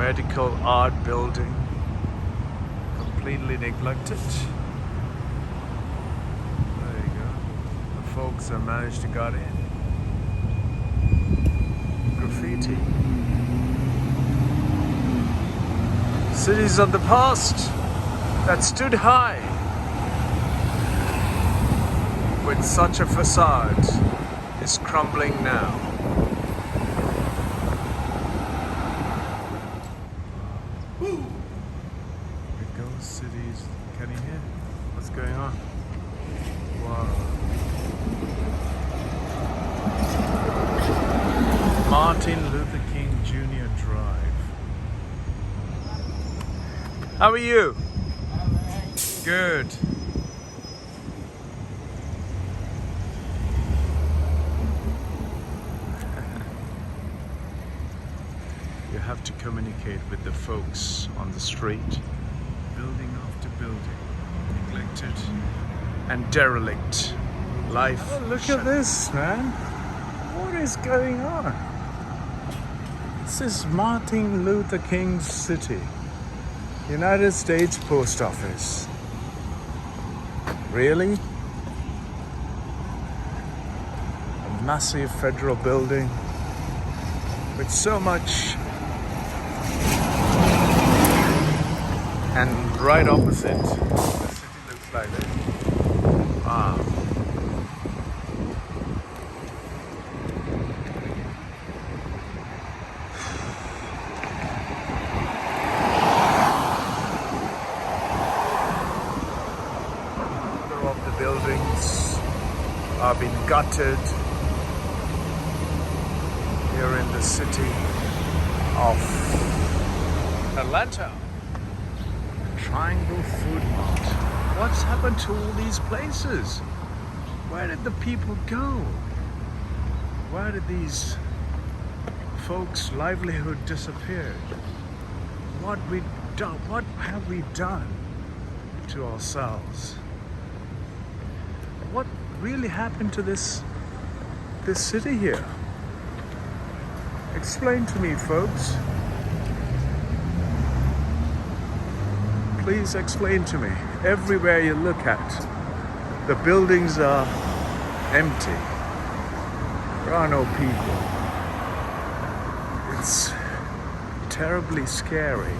medical art building, completely neglected. There you go. The folks have managed to get in. Graffiti. Cities of the past that stood high with such a facade is crumbling now. Here goes cities. Can you hear? What's going on? Wow. Martin Luther King Jr. Drive. How are you? Good. You have to communicate with the folks on the street. Building after building, neglected and derelict. Life. Oh, look at this, man. What is going on? This is Martin Luther King City, United States Post Office. Really? A massive federal building with so much. And right opposite, the city looks like this. Wow. Other of the buildings are being gutted here in the city of Atlanta. Triangle Food Mart. What's happened to all these places? Where did the people go? Where did these folks' livelihood disappear? What have we done to ourselves? What really happened to this city here? Explain to me, folks. Please explain to me. Everywhere you look at, the buildings are empty. There are no people. It's terribly scary.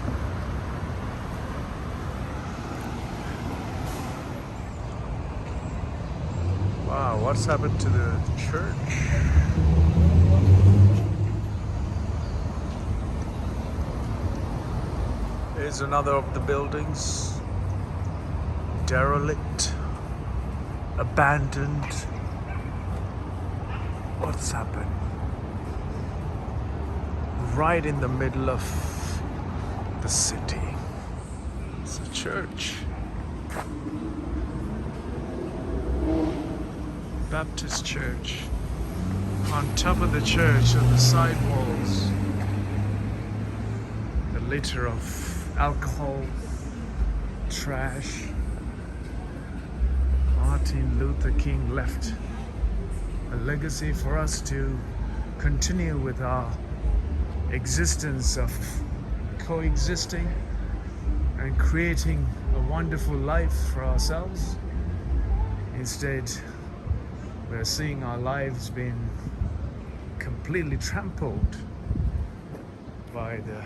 Wow, what's happened to the church? Here's another of the buildings. Derelict. Abandoned. What's happened? Right in the middle of the city. It's a church. Baptist church. On top of the church, on the side walls, the litter of alcohol, trash. Martin Luther King left a legacy for us to continue with our existence of coexisting and creating a wonderful life for ourselves. Instead, we're seeing our lives being completely trampled by the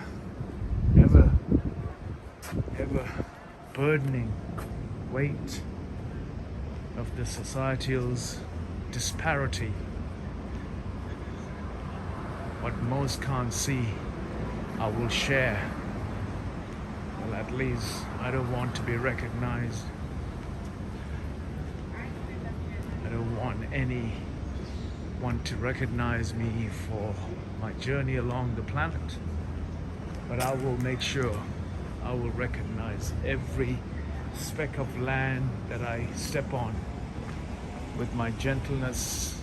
ever burdening weight of the societal's disparity. What most can't see, I will share. Well, at least I don't want to be recognized. I don't want anyone to recognize me for my journey along the planet. But I will make sure I will recognize every speck of land that I step on with my gentleness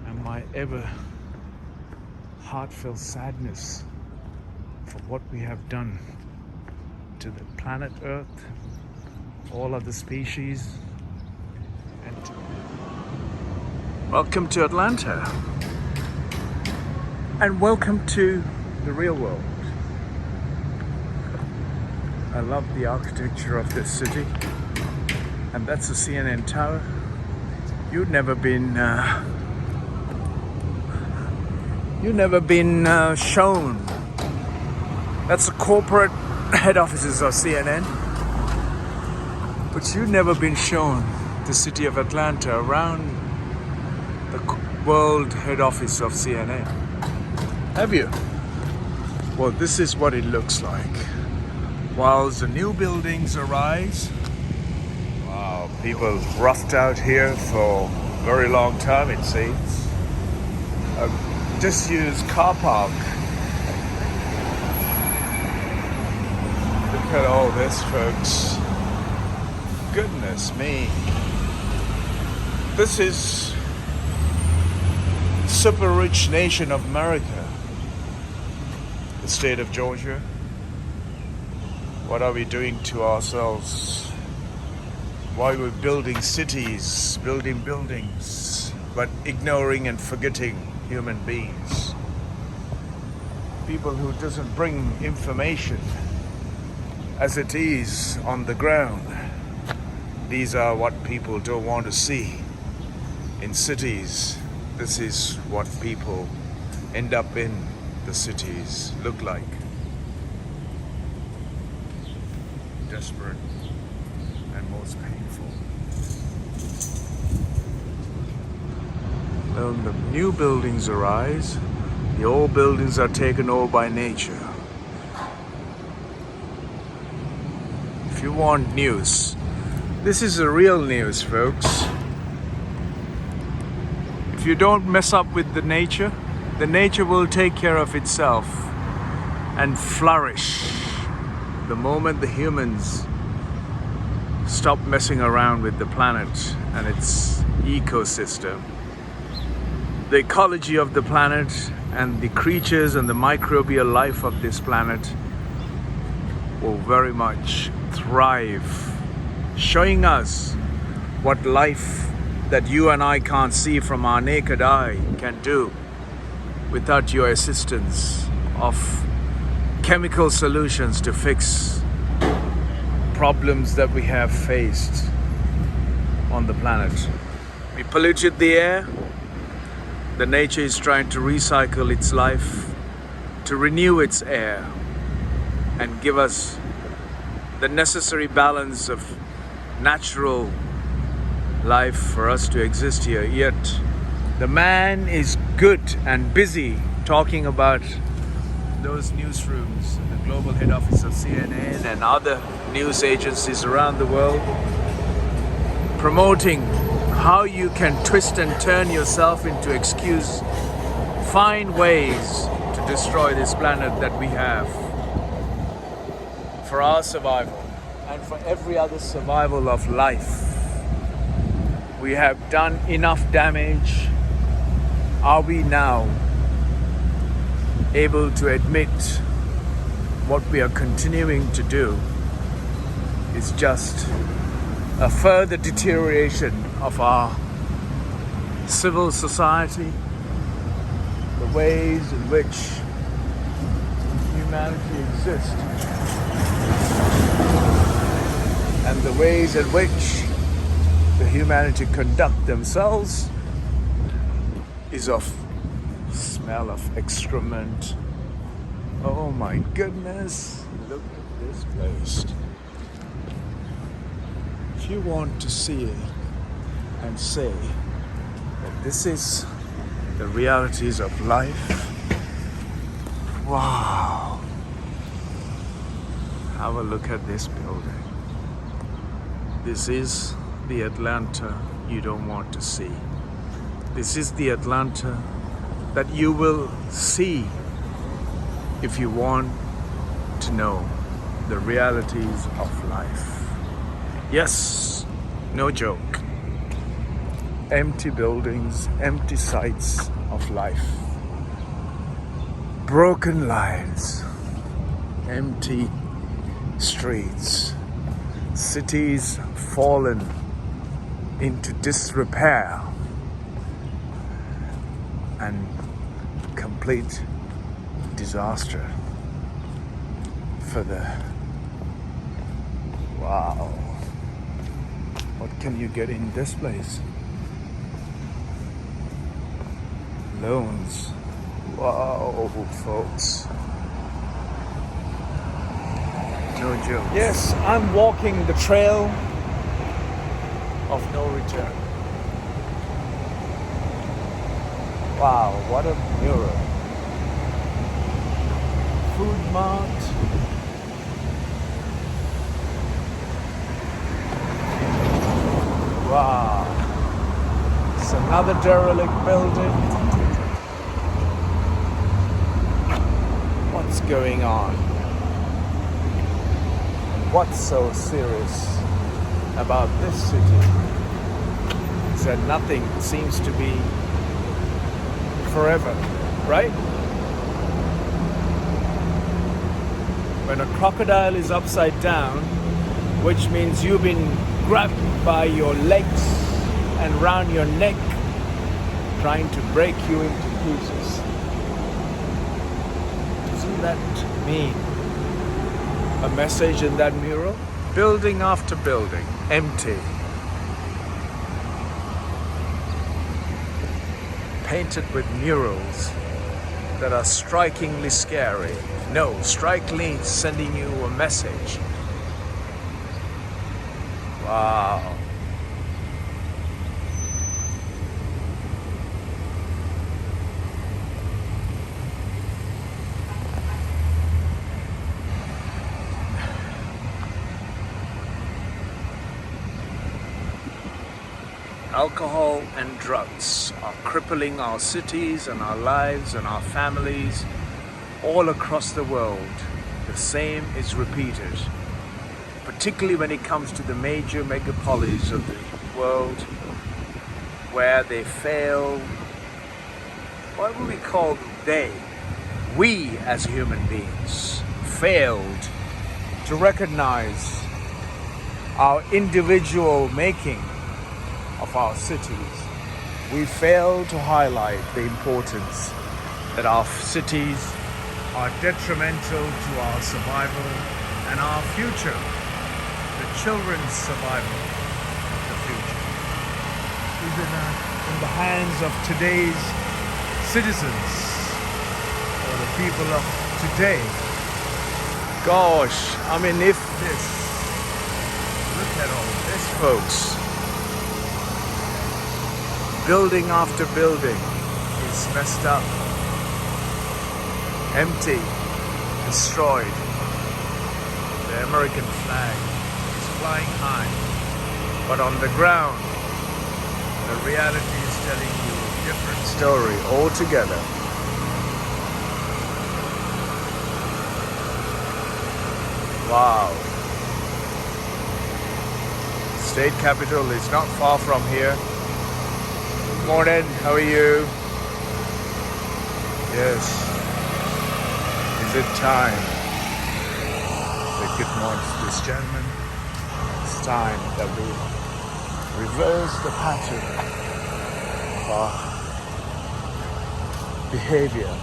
and my ever heartfelt sadness for what we have done to the planet Earth, all of the species. And welcome to Atlanta, and welcome to the real world. I love the architecture of this city, and that's the CNN Tower. You've never been shown. That's the corporate head offices of CNN, but you've never been shown the city of Atlanta around the world head office of CNN. Have you? Well, this is what it looks like. While the new buildings arise, wow, people roughed out here for a very long time, it seems. A disused car park. Look at all this, folks. Goodness me. This is super rich nation of America. The state of Georgia. What are we doing to ourselves? Why we're building cities, building buildings, but ignoring and forgetting human beings. People who doesn't bring information as it is on the ground. These are what people don't want to see in cities. This is what people end up in the cities look like. Desperate and most painful. When the new buildings arise, the old buildings are taken over by nature. If you want news, this is the real news, folks. If you don't mess up with the nature will take care of itself and flourish. The moment the humans stop messing around with the planet and its ecosystem, the ecology of the planet and the creatures and the microbial life of this planet will very much thrive, showing us what life that you and I can't see from our naked eye can do without your assistance of chemical solutions to fix problems that we have faced on the planet. We polluted the air. The nature is trying to recycle its life, to renew its air, and give us the necessary balance of natural life for us to exist here. Yet the man is good and busy talking about those newsrooms, the global head office of CNN and other news agencies around the world, promoting how you can twist and turn yourself into excuse, find ways to destroy this planet that we have for our survival and for every other survival of life. We have done enough damage. Are we now able to admit what we are continuing to do is just a further deterioration of our civil society, the ways in which humanity exists, and the ways in which the humanity conduct themselves is of smell of excrement. Oh my goodness, look at this place. If you want to see it and say that this is the realities of life, wow. Have a look at this building. This is the Atlanta you don't want to see. This is the Atlanta that you will see if you want to know the realities of life. Yes, no joke. Empty buildings, empty sites of life. Broken lives, empty streets, cities fallen into disrepair and complete disaster for the Wow. What can you get in this place? Loans. Wow, folks. Jojo. Yes, I'm walking the trail of no return. Wow, what a mural. Food mart. Wow. It's another derelict building. What's going on? What's so serious about this city? Is that nothing seems to be forever, right? When a crocodile is upside down, which means you've been grabbed by your legs and round your neck, trying to break you into pieces. Doesn't that mean a message in that mural? Building after building, empty. Painted with murals that are strikingly scary. No, strikingly sending you a message. Wow. Alcohol and drugs are crippling our cities and our lives and our families all across the world. The same is repeated, particularly when it comes to the major megapolis of the world, where they fail. What would we call they? We as human beings failed to recognize our individual making of our cities. We fail to highlight the importance that our cities are detrimental to our survival and our future, the children's survival of the future. Even in the hands of today's citizens or the people of today. Gosh, I mean, if this, look at all this, folks. Building after building is messed up, empty, destroyed. The American flag is flying high, but on the ground, the reality is telling you a different story altogether. Wow. State Capitol is not far from here. Morning, how are you? Yes. Is it time? Say good morning to this gentleman. It's time that we reverse the pattern of our behavior.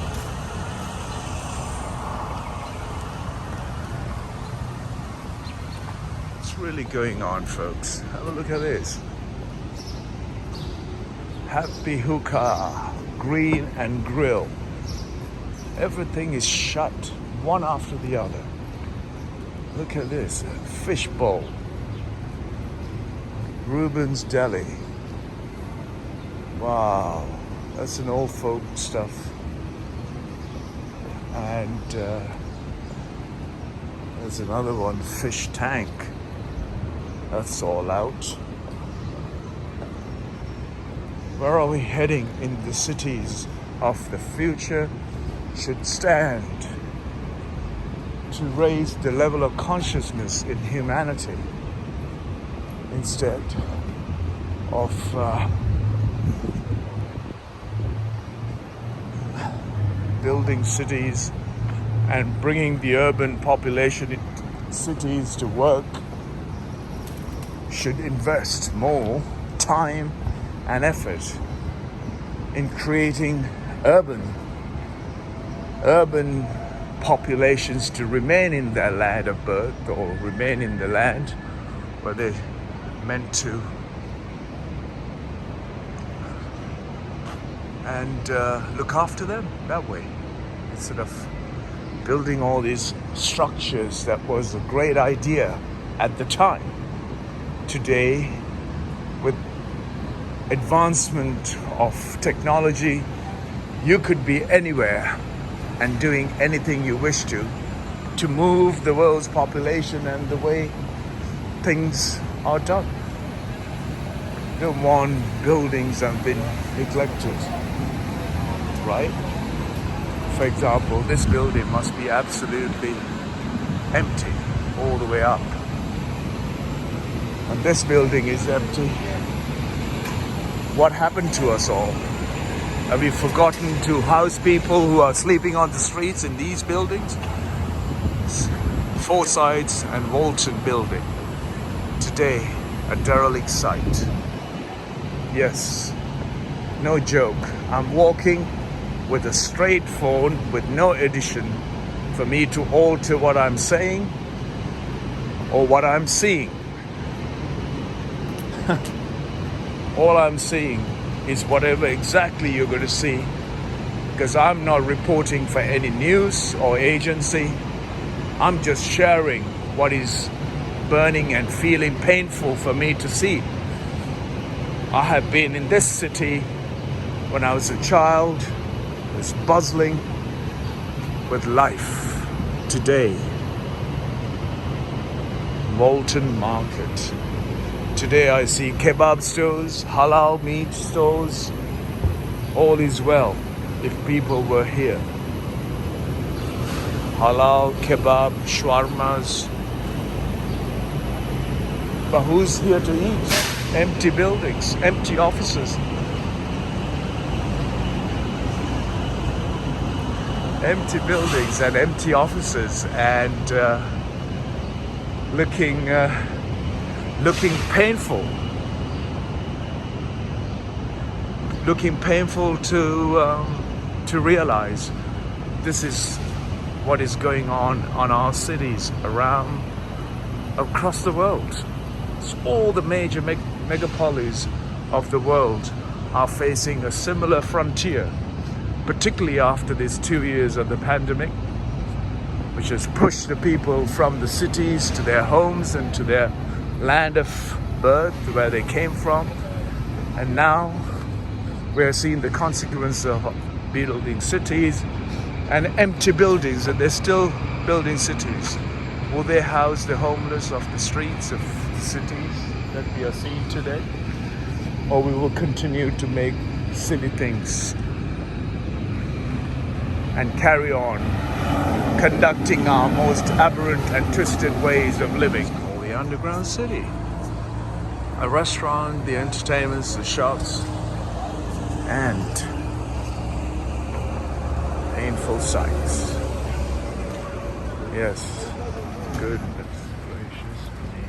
What's really going on, folks? Have a look at this. Happy Hookah, Green and Grill. Everything is shut, one after the other. Look at this, Fishbowl, Reuben's Deli. Wow, that's an old folk stuff. And there's another one, Fish Tank. That's all out. Where are we heading in the cities of the future should stand to raise the level of consciousness in humanity instead of building cities and bringing the urban population in cities to work. Should invest more time and effort in creating urban populations to remain in their land of birth or remain in the land but they're meant to. And look after them that way, instead of building all these structures that was a great idea at the time. Today, with advancement of technology, you could be anywhere and doing anything you wish to move the world's population and the way things are done. No one buildings have been neglected, right? For example, this building must be absolutely empty all the way up. And this building is empty. What happened to us all? Have we forgotten to house people who are sleeping on the streets in these buildings? Forsyths and Walton building. Today, a derelict site. Yes, no joke. I'm walking with a straight phone with no addition for me to alter what I'm saying or what I'm seeing. All I'm seeing is whatever exactly you're going to see, because I'm not reporting for any news or agency. I'm just sharing what is burning and feeling painful for me to see. I have been in this city when I was a child. It was bustling with life. Today, Walton Market. Today I see kebab stores, halal meat stores. All is well if people were here. Halal, kebab, shawarmas. But who's here to eat? Empty buildings, empty offices. Empty buildings and empty offices, and looking painful. Looking painful to realize this is what is going on our cities across the world. So all the major megapolis of the world are facing a similar frontier, particularly after these 2 years of the pandemic, which has pushed the people from the cities to their homes and to their land of birth, where they came from. And now we're seeing the consequence of building cities and empty buildings, and they're still building cities. Will they house the homeless of the streets of the cities that we are seeing today? Or we will continue to make silly things and carry on conducting our most aberrant and twisted ways of living? Or the underground city, a restaurant, the entertainments, the shops, and painful sights. Yes, goodness gracious me.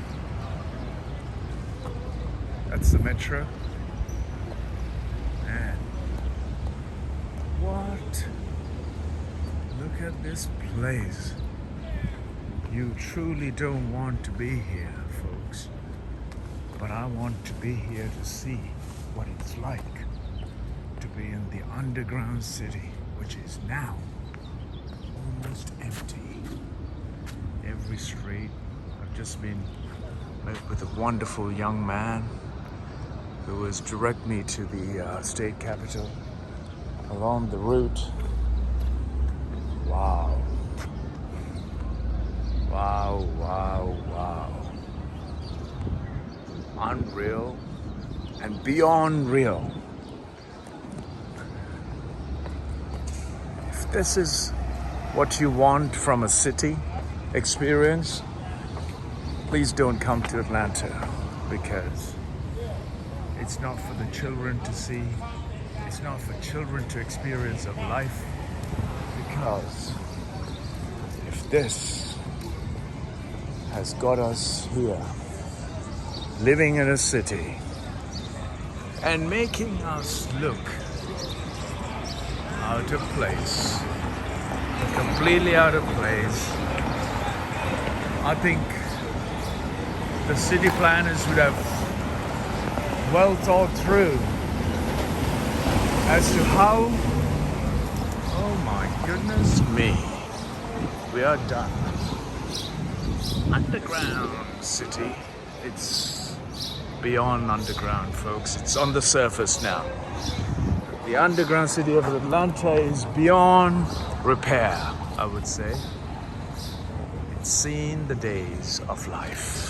That's the metro. And what? Look at this place. You truly don't want to be here, folks. But I want to be here to see what it's like to be in the underground city, which is now almost empty. Every street. I've just been met with a wonderful young man who was direct me to the state capitol along the route. Wow. Wow, wow, wow. Unreal and beyond real. If this is what you want from a city experience, please don't come to Atlanta, because it's not for the children to see. It's not for children to experience of life. Because if this has got us here, living in a city and making us look out of place, completely out of place, I think the city planners would have well thought through as to how, oh my goodness me, we are done. Underground city, it's beyond underground, folks. It's on the surface now. The underground city of Atlanta is beyond repair, I would say. It's seen the days of life.